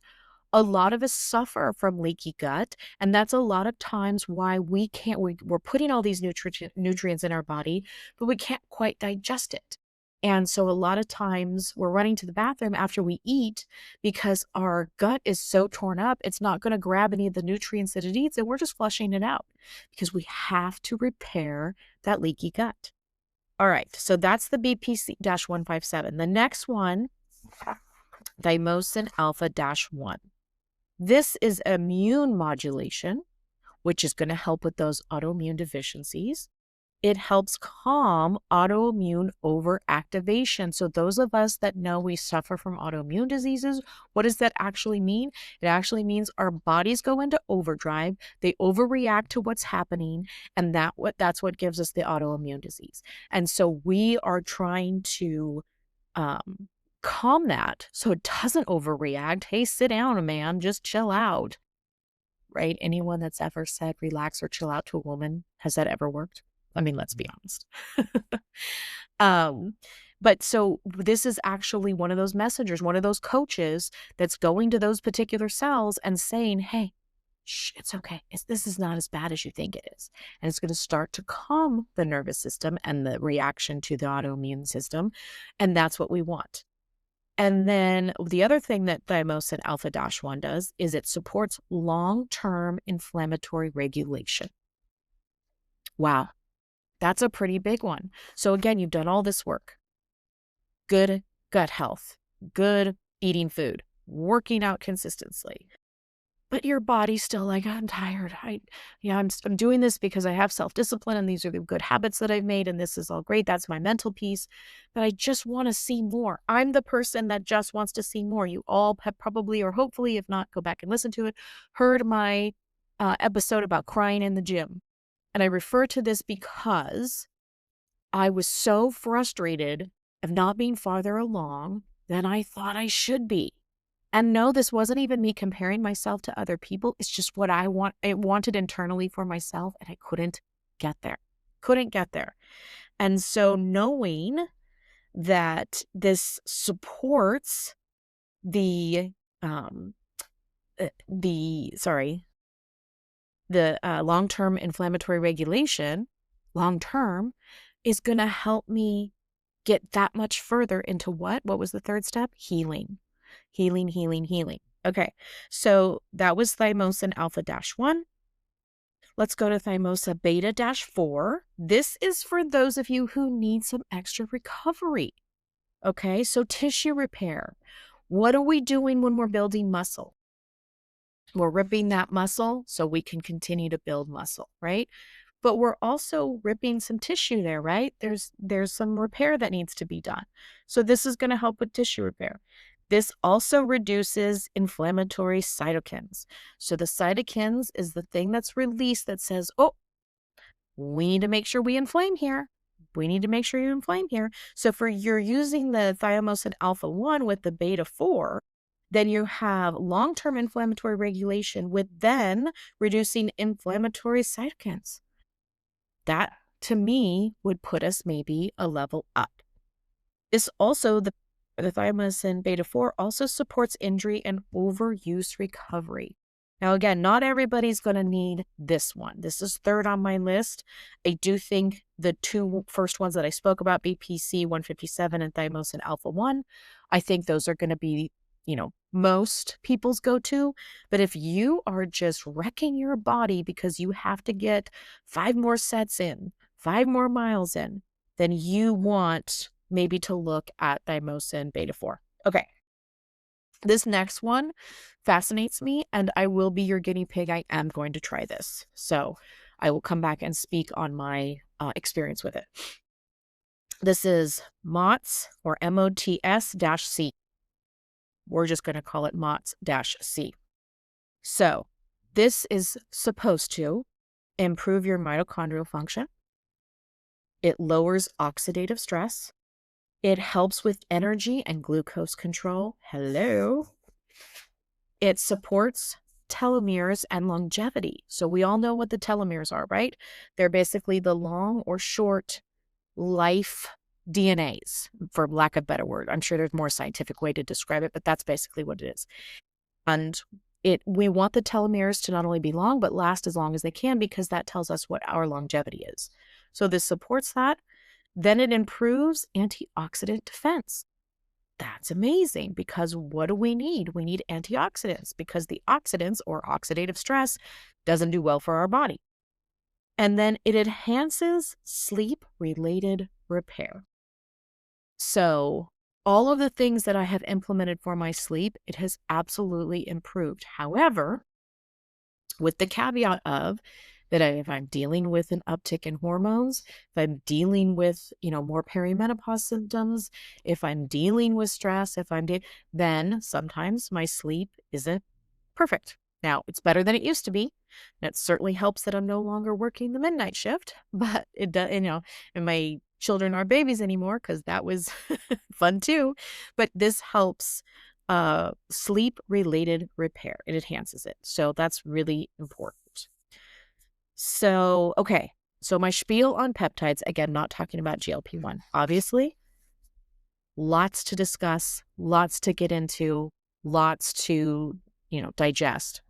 [SPEAKER 2] a lot of us suffer from leaky gut. And that's a lot of times why we're putting all these nutrients in our body, but we can't quite digest it. And so a lot of times we're running to the bathroom after we eat because our gut is so torn up, it's not going to grab any of the nutrients that it needs, and we're just flushing it out because we have to repair that leaky gut. All right, so that's the BPC-157. The next one, thymosin alpha-1. This is immune modulation, which is going to help with those autoimmune deficiencies. It helps calm autoimmune overactivation. So those of us that know we suffer from autoimmune diseases, what does that actually mean? It actually means our bodies go into overdrive. They overreact to what's happening, and that's what gives us the autoimmune disease. And so we are trying to calm that so it doesn't overreact. Hey, sit down, man, just chill out, right? Anyone that's ever said relax or chill out to a woman, has that ever worked? I mean, let's be honest. But so this is actually one of those messengers, one of those coaches that's going to those particular cells and saying, hey, shh, it's okay. This is not as bad as you think it is. And it's going to start to calm the nervous system and the reaction to the autoimmune system. And that's what we want. And then the other thing that thymosin alpha-1 does is it supports long-term inflammatory regulation. Wow. That's a pretty big one. So again, you've done all this work. Good gut health, good eating food, working out consistently. But your body's still like, I'm tired. I'm doing this because I have self-discipline and these are the good habits that I've made and this is all great. That's my mental piece. But I just want to see more. I'm the person that just wants to see more. You all have probably, or hopefully, if not, go back and listen to it, heard my episode about crying in the gym. And I refer to this because I was so frustrated of not being farther along than I thought I should be. And no, this wasn't even me comparing myself to other people. It's just what I wanted internally for myself, and I couldn't get there. And so knowing that this supports the long-term inflammatory regulation, long-term, is going to help me get that much further into what? What was the third step? Healing. Okay, so that was thymosin alpha-1. Let's go to thymosin beta-4. This is for those of you who need some extra recovery. Okay, so tissue repair. What are we doing when we're building muscle? We're ripping that muscle so we can continue to build muscle, right? But we're also ripping some tissue there, right? There's some repair that needs to be done. So this is going to help with tissue repair. This also reduces inflammatory cytokines. So the cytokines is the thing that's released that says, oh, we need to make sure we inflame here. We need to make sure you inflame here. So for you're using the thymosin alpha 1 with the beta 4, then you have long-term inflammatory regulation with then reducing inflammatory cytokines. That, to me, would put us maybe a level up. This also, the thymosin beta 4 also supports injury and overuse recovery. Now, again, not everybody's going to need this one. This is third on my list. I do think the two first ones that I spoke about, BPC 157 and thymosin alpha 1, I think those are going to be, most people's go-to. But if you are just wrecking your body because you have to get 5 more sets in, 5 more miles in, then you want maybe to look at thymosin beta 4. Okay. This next one fascinates me, and I will be your guinea pig. I am going to try this. So I will come back and speak on my experience with it. This is MOTS or MOTS-C. We're just going to call it MOTS-C. So this is supposed to improve your mitochondrial function. It lowers oxidative stress. It helps with energy and glucose control. Hello. It supports telomeres and longevity. So we all know what the telomeres are, right? They're basically the long or short life DNAs, for lack of a better word. I'm sure there's a more scientific way to describe it, but that's basically what it is. And we want the telomeres to not only be long, but last as long as they can, because that tells us what our longevity is. So this supports that. Then it improves antioxidant defense. That's amazing, because what do we need? We need antioxidants, because the oxidants or oxidative stress doesn't do well for our body. And then it enhances sleep-related repair. So all of the things that I have implemented for my sleep, it has absolutely improved. However, with the caveat of that if I'm dealing with an uptick in hormones, if I'm dealing with, more perimenopause symptoms, if I'm dealing with stress, then sometimes my sleep isn't perfect. Now, it's better than it used to be. And it certainly helps that I'm no longer working the midnight shift, but it does, and my children aren't babies anymore, because that was fun too. But this helps sleep-related repair. It enhances it. So that's really important. So, okay. So my spiel on peptides, again, not talking about GLP-1. Obviously, lots to discuss, lots to get into, lots to, digest.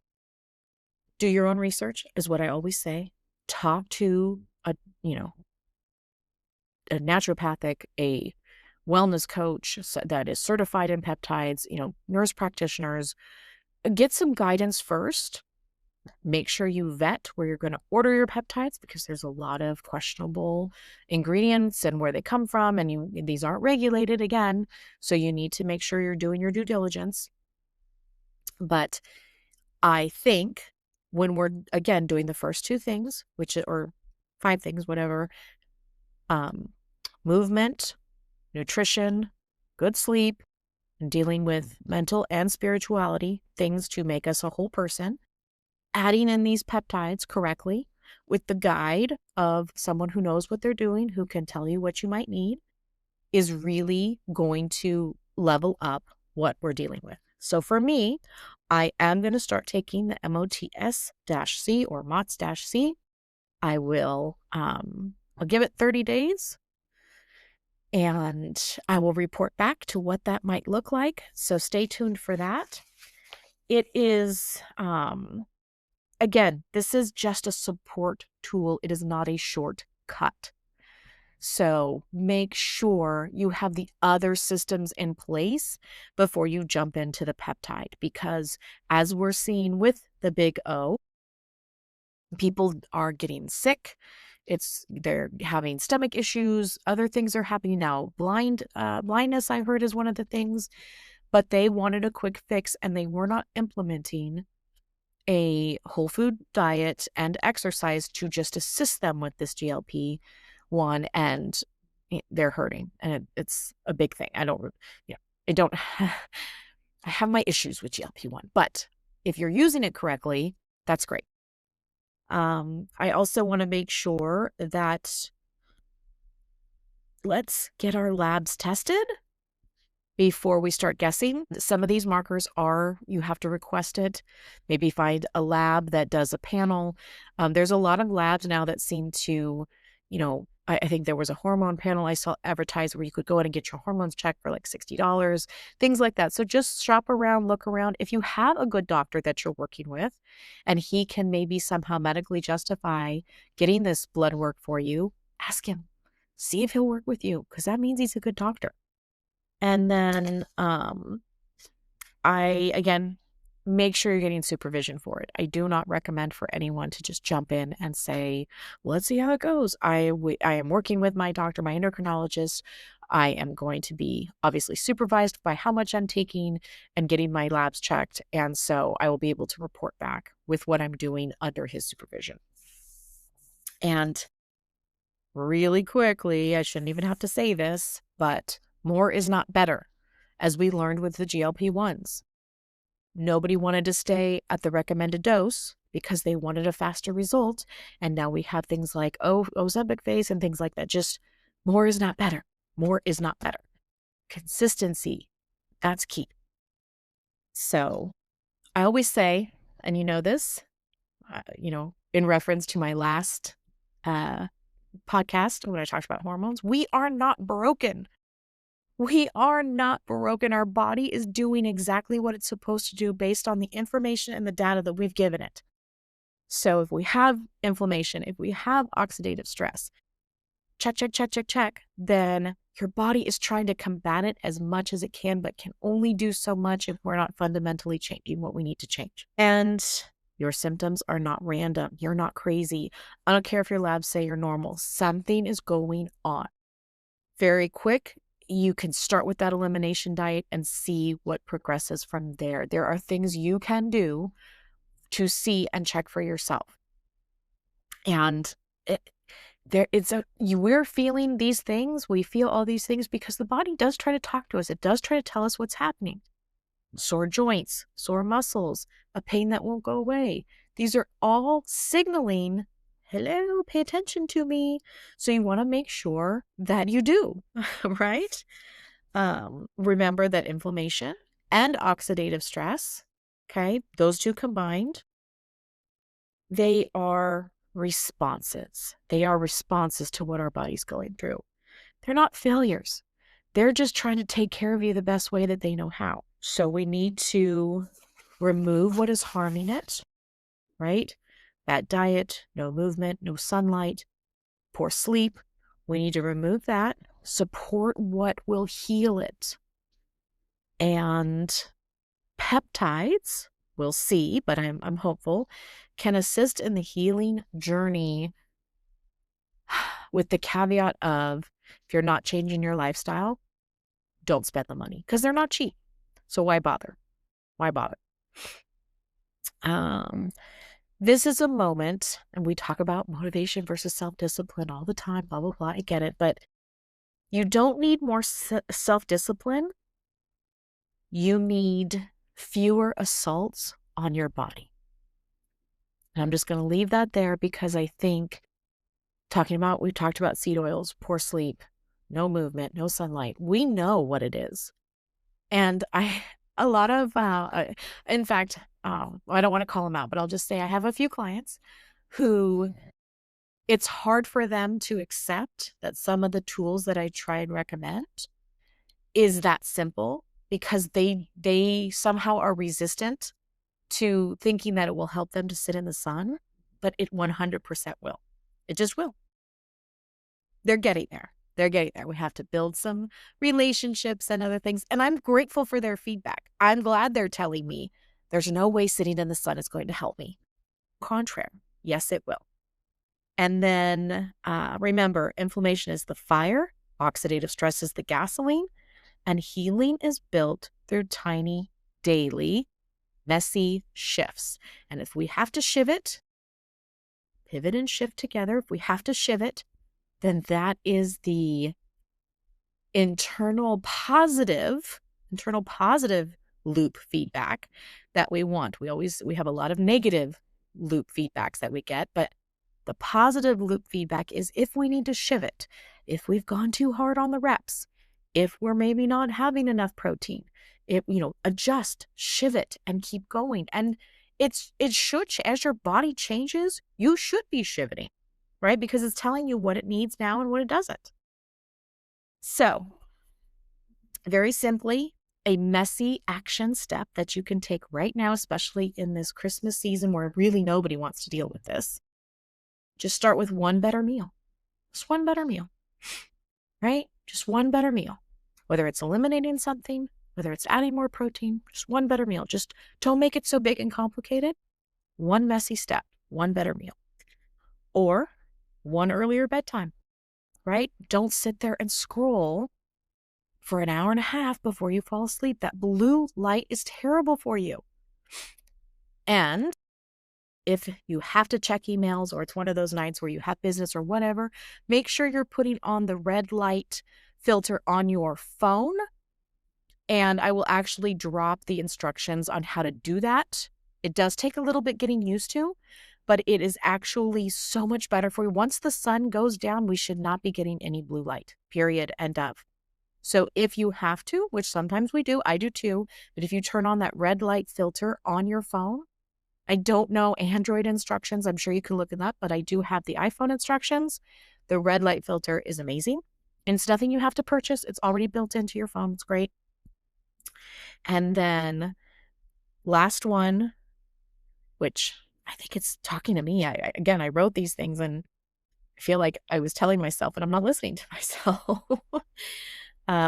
[SPEAKER 2] Do your own research is what I always say. Talk to a naturopathic, a wellness coach that is certified in peptides, nurse practitioners. Get some guidance first. Make sure you vet where you're going to order your peptides, because there's a lot of questionable ingredients and where they come from, and these aren't regulated again. So you need to make sure you're doing your due diligence. But I think when we're, again, doing the first 2 things, or 5 things, whatever, movement, nutrition, good sleep, and dealing with mental and spirituality, things to make us a whole person, adding in these peptides correctly with the guide of someone who knows what they're doing, who can tell you what you might need, is really going to level up what we're dealing with. So for me, I am going to start taking the MOTS-C or MOTS-C. I'll give it 30 days, and I will report back to what that might look like. So stay tuned for that. It is, again, this is just a support tool. It is not a shortcut. So make sure you have the other systems in place before you jump into the peptide, because as we're seeing with the big O, people are getting sick. they're having stomach issues. Other things are happening now. Blindness, I heard, is one of the things, but they wanted a quick fix and they were not implementing a whole food diet and exercise to just assist them with this GLP-1, and they're hurting, and it's a big thing. I don't, I have my issues with GLP-1, but if you're using it correctly, that's great. I also want to make sure that let's get our labs tested before we start guessing. Some of these markers you have to request it. Maybe find a lab that does a panel. There's a lot of labs now that seem to, I think there was a hormone panel I saw advertised where you could go in and get your hormones checked for like $60, things like that. So just shop around, look around. If you have a good doctor that you're working with and he can maybe somehow medically justify getting this blood work for you, ask him. See if he'll work with you, because that means he's a good doctor. And then again, make sure you're getting supervision for it. I do not recommend for anyone to just jump in and say, let's see how it goes. I am working with my doctor, my endocrinologist. I am going to be obviously supervised by how much I'm taking and getting my labs checked. And so I will be able to report back with what I'm doing under his supervision. And really quickly, I shouldn't even have to say this, but more is not better, as we learned with the GLP-1s. Nobody wanted to stay at the recommended dose because they wanted a faster result. And now we have things like Ozempic phase and things like that. Just more is not better. More is not better. Consistency, that's key. So I always say, and you know this, in reference to my last podcast when I talked about hormones, we are not broken. We are not broken. Our body is doing exactly what it's supposed to do based on the information and the data that we've given it. So if we have inflammation, if we have oxidative stress, check, then your body is trying to combat it as much as it can, but can only do so much if we're not fundamentally changing what we need to change. And your symptoms are not random. You're not crazy. I don't care if your labs say you're normal. Something is going on. Very quick, you can start with that elimination diet and see what progresses from there. There are things you can do to see and check for yourself. And we're feeling these things. We feel all these things because the body does try to talk to us. It does try to tell us what's happening. Sore joints, sore muscles, a pain that won't go away. These are all signaling, hello, pay attention to me. So you want to make sure that you do, right? Remember that inflammation and oxidative stress, okay, those two combined, they are responses. They are responses to what our body's going through. They're not failures. They're just trying to take care of you the best way that they know how. So we need to remove what is harming it, right? Bad diet, no movement, no sunlight, poor sleep. We need to remove that, support what will heal it. And peptides, we'll see, but I'm hopeful, can assist in the healing journey with the caveat of, if you're not changing your lifestyle, don't spend the money because they're not cheap. So why bother? Why bother? This is a moment, and we talk about motivation versus self-discipline all the time, blah, blah, blah. I get it, but you don't need more self-discipline. You need fewer assaults on your body. And I'm just going to leave that there because I think we talked about seed oils, poor sleep, no movement, no sunlight. We know what it is. And I don't want to call them out, but I'll just say I have a few clients who it's hard for them to accept that some of the tools that I try and recommend is that simple because they somehow are resistant to thinking that it will help them to sit in the sun, but it 100% will. It just will. They're getting there. We have to build some relationships and other things. And I'm grateful for their feedback. I'm glad they're telling me there's no way sitting in the sun is going to help me. Contrary, yes, it will. And then remember, inflammation is the fire, oxidative stress is the gasoline, and healing is built through tiny, daily, messy shifts. And if we have to shift it, pivot and shift together, if we have to shift it, then that is the internal positive loop feedback that we want. We have a lot of negative loop feedbacks that we get, but the positive loop feedback is if we need to shift it, if we've gone too hard on the reps, if we're maybe not having enough protein, adjust, shift it, and keep going. And it should, as your body changes, you should be shifting, right? Because it's telling you what it needs now and what it doesn't. So, very simply, a messy action step that you can take right now, especially in this Christmas season where really nobody wants to deal with this. Just start with one better meal. Just one better meal, right? Just one better meal. Whether it's eliminating something, whether it's adding more protein, just one better meal. Just don't make it so big and complicated. One messy step, one better meal. Or one earlier bedtime, right? Don't sit there and scroll for an hour and a half before you fall asleep. That blue light is terrible for you. And if you have to check emails or it's one of those nights where you have business or whatever, make sure you're putting on the red light filter on your phone. And I will actually drop the instructions on how to do that. It does take a little bit getting used to, but it is actually so much better for you. Once the sun goes down, we should not be getting any blue light, period, end of. So if you have to, which sometimes we do, I do too, but if you turn on that red light filter on your phone, I don't know Android instructions. I'm sure you can look it up, but I do have the iPhone instructions. The red light filter is amazing. And it's nothing you have to purchase. It's already built into your phone. It's great. And then last one, which I think it's talking to me. I wrote these things and I feel like I was telling myself and I'm not listening to myself.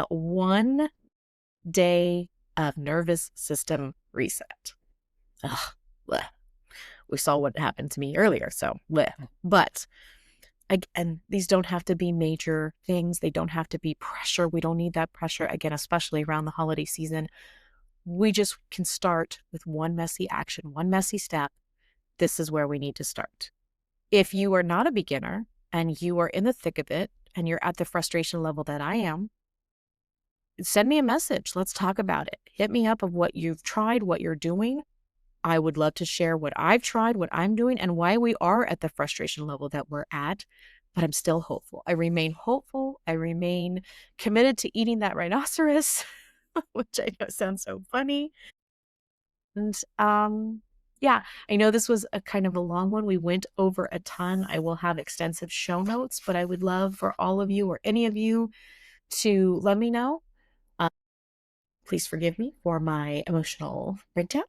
[SPEAKER 2] 1 day of nervous system reset. Ugh. Bleh. We saw what happened to me earlier, so bleh. But again, these don't have to be major things. They don't have to be pressure. We don't need that pressure, again, especially around the holiday season. We just can start with one messy action, one messy step. This is where we need to start. If you are not a beginner and you are in the thick of it and you're at the frustration level that I am, send me a message. Let's talk about it. Hit me up of what you've tried, what you're doing. I would love to share what I've tried, what I'm doing, and why we are at the frustration level that we're at. But I'm still hopeful. I remain hopeful. I remain committed to eating that rhinoceros, which I know sounds so funny. And yeah, I know this was a kind of a long one. We went over a ton. I will have extensive show notes, but I would love for all of you or any of you to let me know. Please forgive me for my emotional breakdown.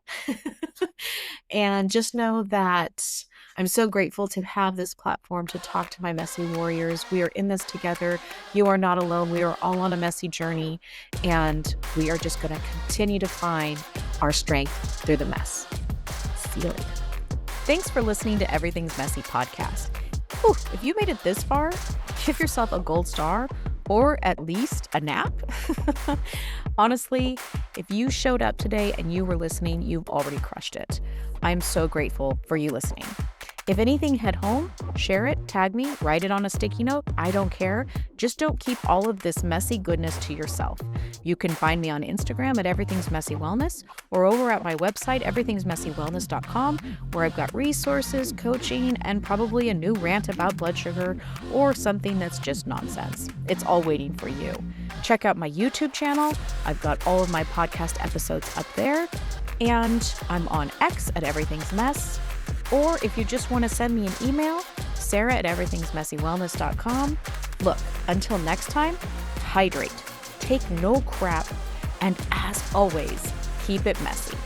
[SPEAKER 2] And just know that I'm so grateful to have this platform to talk to my messy warriors. We are in this together. You are not alone. We are all on a messy journey, and we are just going to continue to find our strength through the mess. See you later. Thanks for listening to Everything's Messy podcast. Whew, if you made it this far, give yourself a gold star or at least a nap. Honestly, if you showed up today and you were listening, you've already crushed it. I'm so grateful for you listening. If anything hit home, share it, tag me, write it on a sticky note. I don't care. Just don't keep all of this messy goodness to yourself. You can find me on Instagram at Everything's Messy Wellness or over at my website, everythingsmessywellness.com, where I've got resources, coaching, and probably a new rant about blood sugar or something that's just nonsense. It's all waiting for you. Check out my YouTube channel. I've got all of my podcast episodes up there. And I'm on X at Everything's Mess. Or if you just want to send me an email, Sarah at everythingsmessywellness.com. Look, until next time, hydrate, take no crap, and as always, keep it messy.